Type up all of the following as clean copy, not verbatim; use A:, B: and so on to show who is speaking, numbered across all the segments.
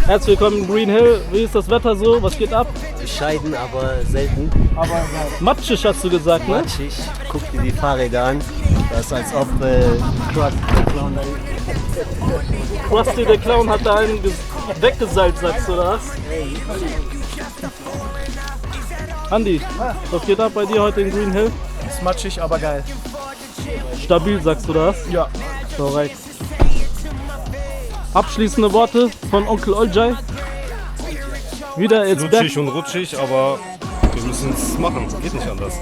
A: Herzlich willkommen in GreenHill. Wie ist das Wetter so? Was geht ab?
B: Bescheiden, aber selten.
A: Matschig hast du gesagt, ne?
B: Matschig. Guck dir die Fahrräder an. Das ist als ob
A: Krusty der Clown hat da einen weggesalzt, sagst du, oder was? Andi, was geht ab bei dir heute in GreenHill?
C: Ist matschig, aber geil.
A: Stabil, sagst du das?
C: Ja.
A: Korrekt. Abschließende Worte von Onkel Olli. Wieder jetzt
D: Lutschig und rutschig, aber wir müssen es machen. Geht nicht anders.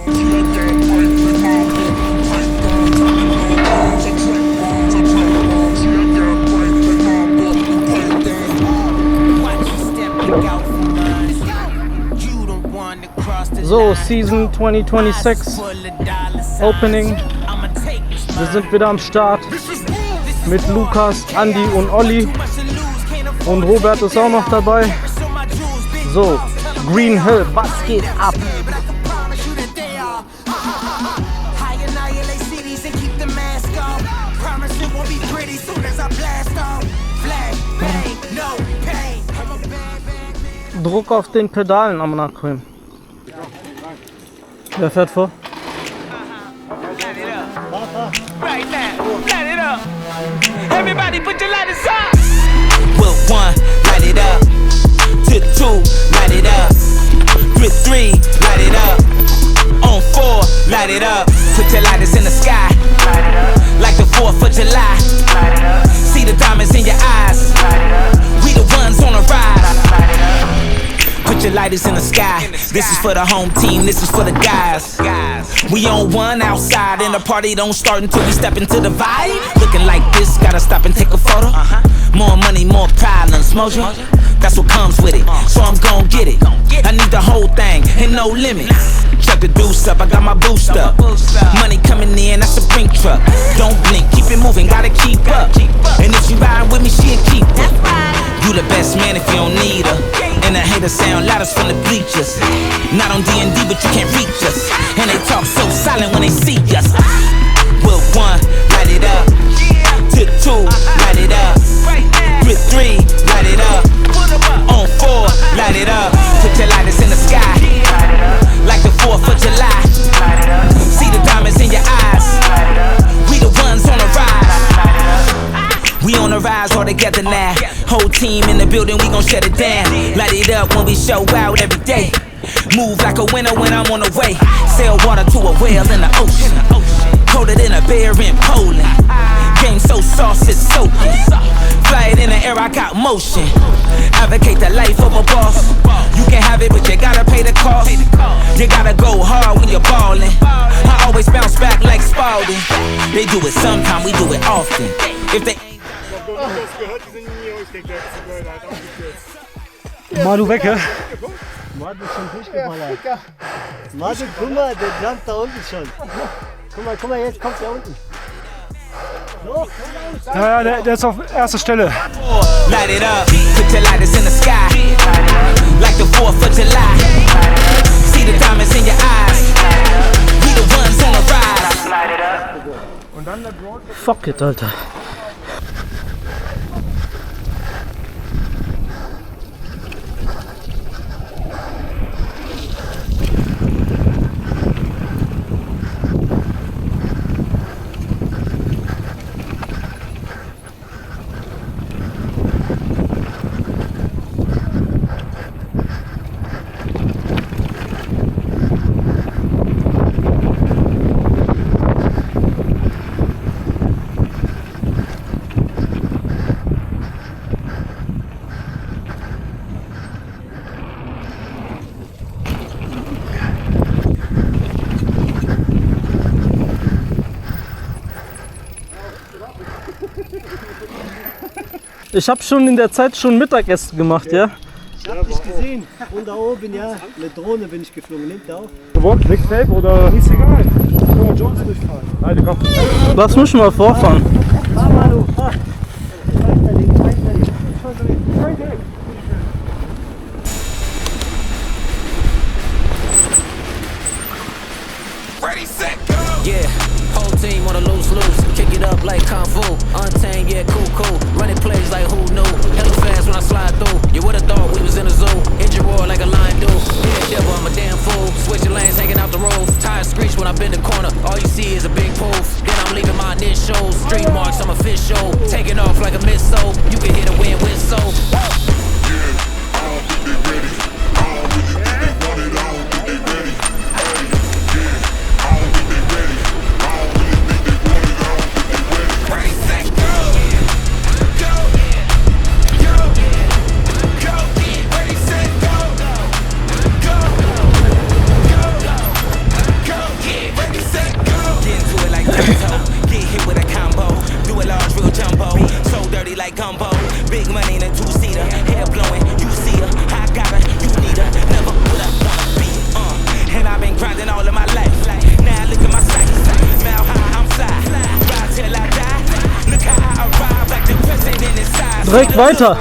A: So, Season 2026 Opening. Wir sind wieder am Start mit Lukas, Andi und Olli. Und Robert ist auch noch dabei. So, GreenHill, was geht ab? Druck auf den Pedalen am Nachhinein. Wer fährt vor?
E: Everybody put your lighters up. Will 1, light it up. To 2, light it up. With 3, light it up. On 4, light it up. Put your lighters in the sky. Light it up. Like the 4th of July. Light it up. See the diamonds in your eyes. Light it up. We the ones on the rise. Light it up. Put your lighters in the sky. This is for the home team, this is for the guys. We on one outside and the party don't start until we step into the vibe. Looking like this, gotta stop and take a photo. More money, more problems, motion. That's what comes with it, so I'm gon' get it. I need the whole thing and no limits. Check the deuce up, I got my boost up. Money coming in, that's a brink truck. Don't blink, keep it moving, gotta keep up. And if she ride with me, she a keeper. You the best man if you don't need her. And the haters sound loudest from the bleachers. Not on D&D, but you can't reach us. And they talk so silent when they see us. Will 1, light it up. To 2, light it up. With 3, light it up. On 4, light it up. Put your lighters in the sky. Like the 4th of July. See the diamonds in your eyes. We the ones on the rise. We on the rise all together now. Whole team in the building, we gon' shut it down. Light it up when we show out every day. Move like a winner when I'm on the way. Sail water to a whale in the ocean. Colder than a bear in Poland. Game so sauce, it's soaking. Fly it in the air, I got motion. Advocate the life of a boss. You can have it, but you gotta pay the cost. You gotta go hard when you're ballin'. I always bounce back like Spalding. They do it sometime, we do it often. If they
C: Manu Wecke.
B: Madu ist schon durchgeballert. Madu, guck mal, der jumpt da unten schon. Guck mal, jetzt kommt der unten. So,
C: Ja, der ist auf erster Stelle.
E: light it up, put your lighters in the sky. Like the 4th of July. See the diamonds in your eyes. We the ones on the rise.
A: Fuck it, Alter. Ich habe schon in der Zeit schon Mittagessen gemacht, ja?
B: ich hab dich gesehen. Und da oben, ja, mit Drohne bin ich geflogen. Nimmt der auf?
C: Gewonnen, Mixtape oder? Ist egal. Nur Jones durchfahren. Nein, komm.
A: Lass mich mal vorfahren.
B: Manu,
E: Ready, set, go! Yeah, whole team on a loose. Kick it up like Kung Fu. Untamed, yeah, cool. Running plays like who knew. Hella fast fast when I slide through. You would've thought we was in a zoo. Engine roar like a lion do. Yeah, devil, I'm a damn fool. Switching lanes, hanging out the road. Tires screech when I bend the corner. All you see is a big poof. Then I'm leaving my initials. Street marks, I'm official. Taking off like a missile. You can hear the wind whistle. Get hit with a combo, do a large real jumbo, so dirty like gumbo. Big money in a two-seater, hair blowing, you see her, I got her, you need her, never would I wanna be. And I've been grinding all of my life. Now look at my sight, now high I'm fly, ride till I die. Look how I arrive like the president inside.
A: Direkt weiter.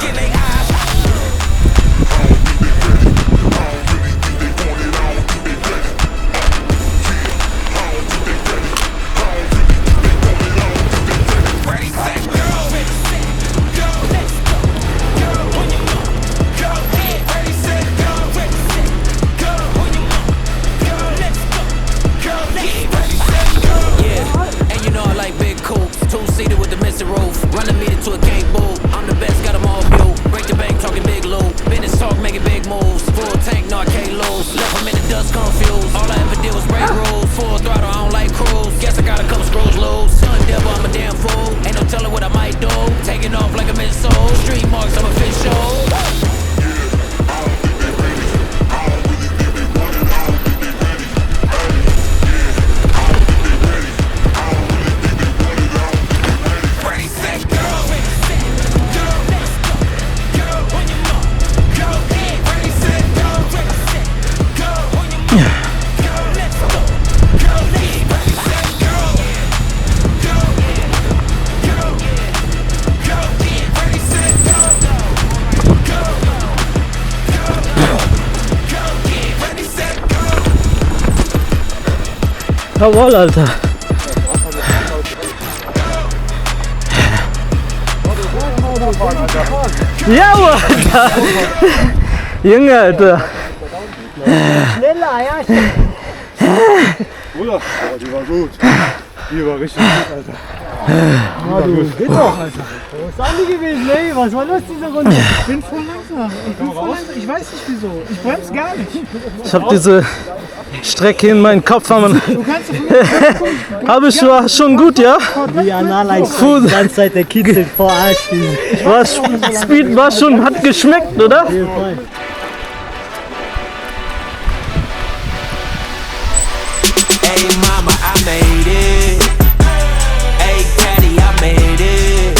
A: Jawohl, Alter. Jawohl, Alter. Junge, Alter.
B: Schneller, ja.
C: Oder? Oh, die war gut. Die war richtig gut, Alter.
B: Ja, du, geht doch, Alter. Wo ist Andi gewesen, ey? Was war los diese Runde?
F: Ich bin voll langsam. Ich weiß nicht wieso. Ich bremse gar nicht.
A: Ich hab diese Strecke in meinen Kopf.
F: Du kannst
A: Habe ich schon gut, ja?
B: Die Analyse die ganze Zeit der Kitzel verarscht.
A: Speed war schon, hat geschmeckt, oder?
B: Auf jeden Fall.
E: Hey mama, I made it. Hey daddy, I made it.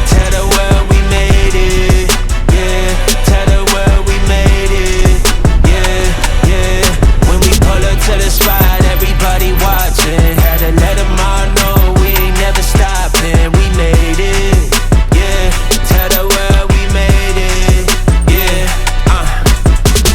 E: Tell the world we made it. Yeah, tell the world we made it. Yeah, yeah. When we pull up to the spot, everybody watching. Had to let them all know we ain't never stopping. We made it. Yeah, tell the world we made it. Yeah,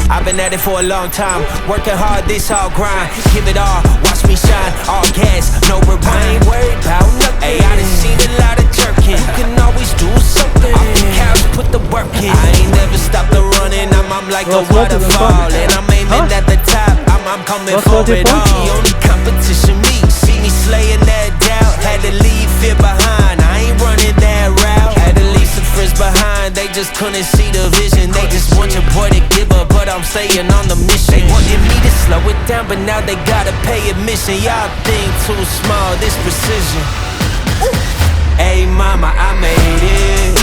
E: I've been at it for a long time. Working hard, this all grind. Give it all, watch me shine. All gas, no rewind. I ain't worried about nothing. Hey, I done seen a lot of jerking. You can always do something. Off the couch, put the work in. I ain't never stopped the running. I'm like a waterfall. And I'm aiming at the top. I'm coming for it all. The only competition me. See me slaying that doubt. Had to leave fear behind. I ain't running that route. Had to leave some friends behind. They just couldn't see the vision. They just want your boy to give up, but I'm staying on the mission. They wanted me to slow it down, but now they gotta pay admission. Y'all think too small, this precision. Hey mama, I made it.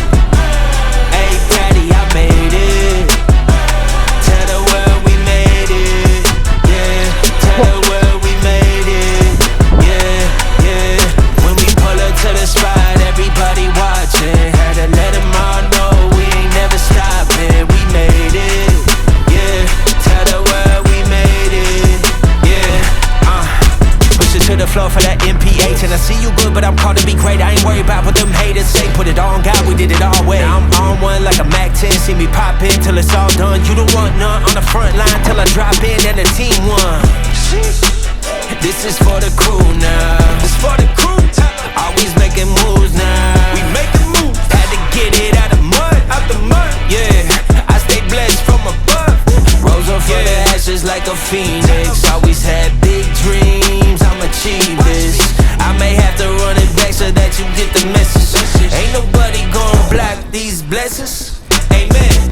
E: Hey daddy, I made it. Tell the world we made it. Yeah, tell the world we made it. Yeah, yeah. When we pull up to the spot, everybody watching. Had to let them all know we ain't never stopping. We made it. Yeah, tell the world we made it. Yeah, push it to the floor for that MPH. And I see you good, but I'm called to be great. I ain't worried about what them haters say. Put it on God, we did it all way. Now I'm on one like a Mac 10. See me pop in till it's all done. You don't want none on the front line till I drop in and the team won. This is for the crew now. This for the crew. Always making moves now. We making moves. Had to get it out of mud, out the for the ashes like a phoenix. Always had big dreams, I'ma achieve this. I may have to run it back so that you get the message. Ain't nobody gonna block these blessings. Amen.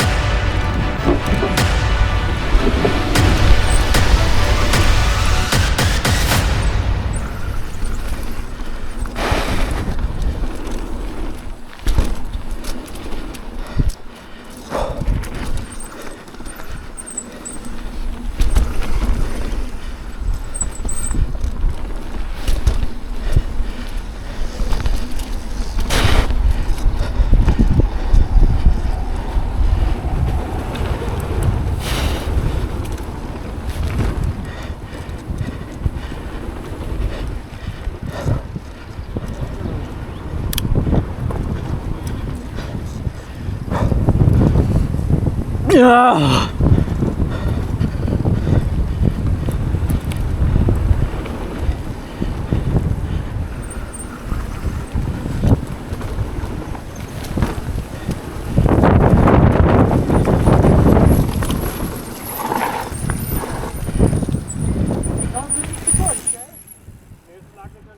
A: Ja.